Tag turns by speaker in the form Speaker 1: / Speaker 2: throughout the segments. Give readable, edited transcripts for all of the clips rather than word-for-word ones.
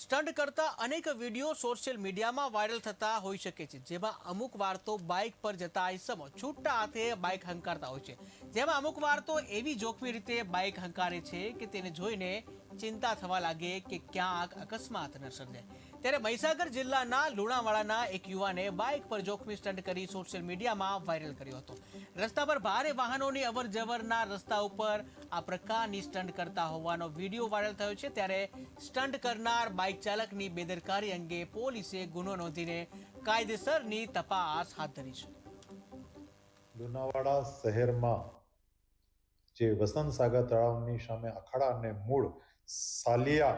Speaker 1: Stunt કરતા અનેક video social મીડિયામાં વાયરલ થતા હોઈ શકે છે, જેમાં અમુક વાર તો બાઇક પર જતા ઇસમો છૂટા હાથે બાઇક હંકારતા હોય છે, જેમાં અમુક વાર તો એવી જોખમી રીતે બાઇક હંકારે છે કે તેને જોઈને ચિંતા થવા લાગે કે ક્યાંક અકસ્માત ન સર્જાય। ત્યારે મહીસાગર જિલ્લાના લુણાવાડાના એક યુવાને બાઇક પર જોખમી સ્ટન્ટ કરી સોશિયલ મીડિયામાં વાયરલ કર્યો હતો। રસ્તા પર ભારે વાહનોની અવર જવરના રસ્તા ઉપર આ પ્રકારની સ્ટન્ટ કરતા હોવાનો વિડીયો વાયરલ થયો છે। ત્યારે સ્ટન્ટ કરનાર બાઇક ચાલકની બેદરકારી અંગે પોલીસે ગુનો નોંધીને કાયદેસરની તપાસ હાથ ધરી છે।
Speaker 2: લુણાવાડા શહેરમાં જે વસંત સાગર તળાવની સામે અખાડા અને મૂળ સાલિયા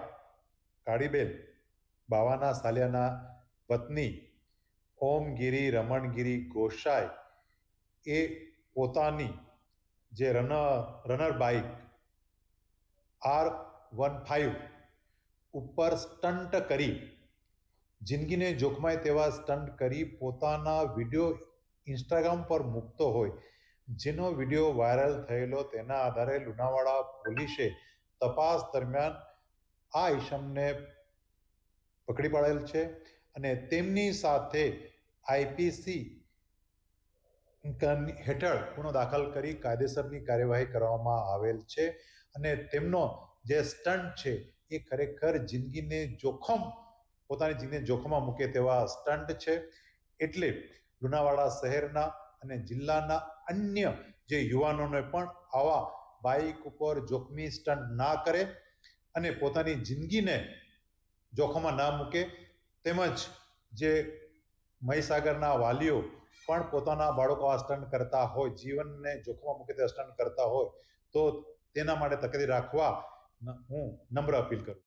Speaker 2: કાળીબેન બાવાના સાલિયાના પત્ની ઓમગીરી રમણગીરી ગોસાઈ એ પોતાની જે રનર બાઇક R15 ઉપર સ્ટન્ટ કરી જિંદગીને જોખમાય તેવા સ્ટન્ટ કરી પોતાના વિડીયો ઇન્સ્ટાગ્રામ પર મૂકતો હોય, જેનો વિડીયો વાયરલ થયેલો તેના આધારે લુણાવાડા પોલીસે તપાસ દરમિયાન આ ઈસમને પકડી પાડેલ છે અને તેમની સાથે IPC હેઠળ ગુનો દાખલ કરી કાયદેસરની કાર્યવાહી કરવામાં આવેલ છે અને તેમનો જે સ્ટન્ટ છે એ ખરેખર પોતાની જિંદગીને જોખમમાં મૂકે તેવા સ્ટન્ટ છે। એટલે લુણાવાડા શહેરના અને જિલ્લાના અન્ય જે યુવાનોને પણ આવા બાઇક ઉપર જોખમી સ્ટન્ટ ના કરે અને પોતાની જિંદગીને જોખમમાં ના મૂકે, તેમજ જે મહીસાગરના વાલીઓ પણ પોતાના બાળકો આ સ્ટન્ટ કરતા હોય, જીવનને જોખમમાં મૂકે તેવા સ્ટન્ટ કરતા હોય તો તેના માટે તકેદારી રાખવા હું નમ્ર અપીલ કરું।